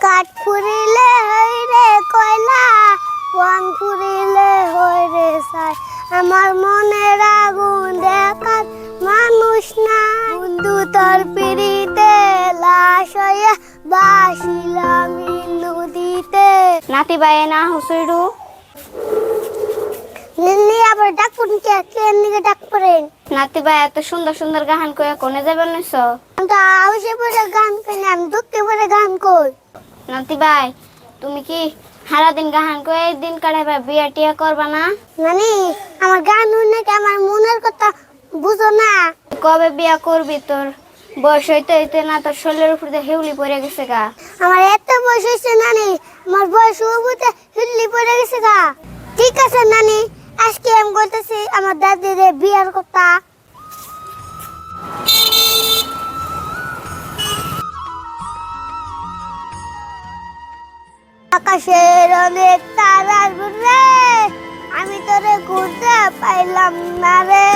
কাঠ ফুরিলে হই রে কয়লা, বন ফুরিলে হই রে ছাই। আমার মনের আগুন দেখার মানুষ না, বন্ধু তোর পিড়িতে লাশ হইয়া বাসিলাম নদীতে। নাতি বায়ে না হুসুইডু লিলি আবার ডাক পুনকে কেন নিকে ডাক পড়েন। নাতি বায়ে এত সুন্দর সুন্দর গান কয়ে কোনে যাবেন নইছ? আমি তো আউসে পড়ে গান কই না, আমি দুঃখে পড়ে গান কই। নাতি বাই তুমি কি সারাদিন গান কয়ে দিন কাটাইবা, বিয়া টিয়া করবা না? নানি আমার গান শুনে কি আমার মনের কথা বুঝো না? কবে বিয়া করবি? তোর বয়স হইতে হইতে না তোর শরীরের উপর দিয়ে হেউলি পড়ে গেছে গা। আমার এত বয়স হয়েছে নানি, আমার বয়স হইতে হিল্লি পড়ে গেছে গা। ঠিক আছে নানি, আজকে আমি বলতেছি আমার দাদির বিয়ার কথা। আকাশের অনেক তারার রে, আমি তোরে ঘুরতে পাইলাম না রে,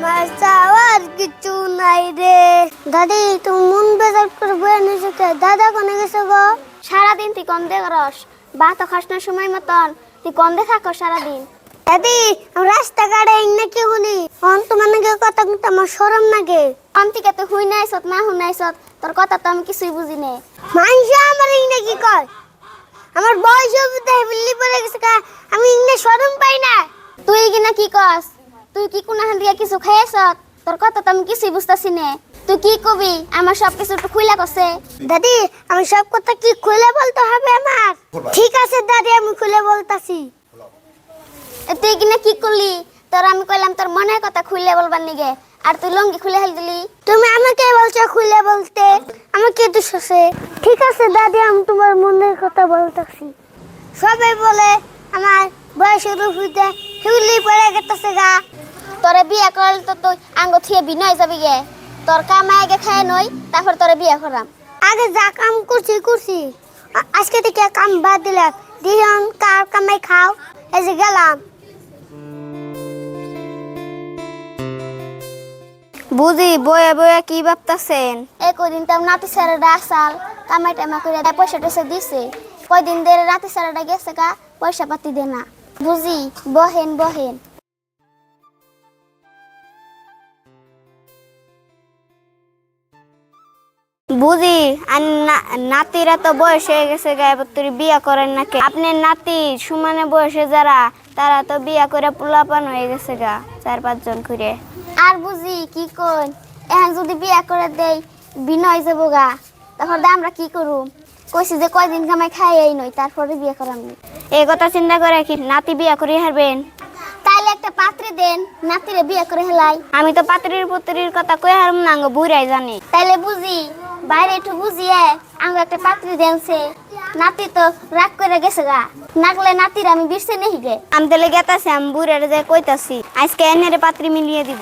মার চাওয়ার কিছু নাই রে। দাদি তুমি মন বেজার করে বয়ে নিয়েছো কে? দাদা কোনে গেছে গো? সারাদিন তুই কম দে করস, ভাত খাস না সময় মতন, তুই কম দে থাকস সারাদিন। দাদি আমি রাস্তাঘাটে ইন্না কি শুনি, তোমার নাকি কথা কিন্তু আমার শরম লাগে। কম থেকে তুই হুই নাইছত না হুই নাইছত, তোর কথা তো আমি কিছুই বুঝি নে। মানুষ আমার ইন্না কি কয়? আমার বয়স হইতে হিল্লি পড়ে গেছে গা, আমি ইন্না শরম পাই না। তুই কিনা কি কস? তুই কি কোন হান দিয়া কিছু খাইছ? তোর কথা তো আমি কিছুই বুঝতাছি নে। তুই কি কবি? আমার সব কিছু একটু খুইলা কছে। দাদি আমি সব কথা কি খুলে বলতে হবে আমার? ঠিক আছে দাদি, আমি খুলে বলতাছি। তুই কিনা কি করলি? তোর আমি কইলাম তোর মনের কথা খুইলে বলবার নিগে, আর তুই লঙ্গি খুলে হেল দিলি। তুমি আমাকে বলছো খুলে বলতে, আমাকে দোষ আছে। ঠিক আছে দাদি, আমি তোমার মনের কথা বলতাছি। সবাই বলে আমার বয়সের উপরে হিউলি পড়ে গেছে গা। তোরে বিয়া করল তো তুই আঙ্গ থিয়ে বিনয় যাবি গে। তোর কামাই আগে খায় নই, তারপর তোরে বিয়া করাম। আগে যা কাম করছি আজকে থেকে কাম বাদ দিলাম। দিন কার কামাই খাও, এই যে গেলাম। বুঝি বয়ে বয়ে কি ভাবতাছেন? এই কদিন তো নাতি স্যারেরা আসাল কামাই টামা করে পয়সা টয়সা দিছে, কয়দিন ধরে রাতে স্যারেরা গেছে গা, পয়সা পাতি দে না। বুঝি বহেন বহেন। বুঝি আর নাতিরা তো বয়স হয়ে গেছে গা, এবার তুই বিয়া করেন নাকি? আপনার নাতি সমানে বয়সে যারা, তারা তো বিয়া করে পোলাপান হয়ে গেছে গা, 4-5 জন করে। আর বুঝি কি কই, এখন যদি বিয়া করে দেই বিনয় যাবো গা, তখন আমরা কি করু? কইছি যে কয়দিন কামাই খাই এই নই, তারপরে বিয়া করাম। এই কথা চিন্তা করে কি নাতি বিয়া করে হারবেন? তাইলে একটা পাত্রী দেন, নাতিরে বিয়া করে হেলাই। আমি তো পাত্রীর পুত্রীর কথা কই হারম না, আঙ্গ বুড়াই জানি। তাইলে বুঝি বাইরে একটু বুঝিয়ে আঙ্গ একটা পাত্রী দেনছে। নাতি তো রাগ করে গেছে গা, নাগলে নাতির আমি বিরছে নেই গে। আমি তাহলে গেতাছি, আমি বুড়ারে যাই কইতাছি আজকে এনে পাত্রী মিলিয়ে দিব।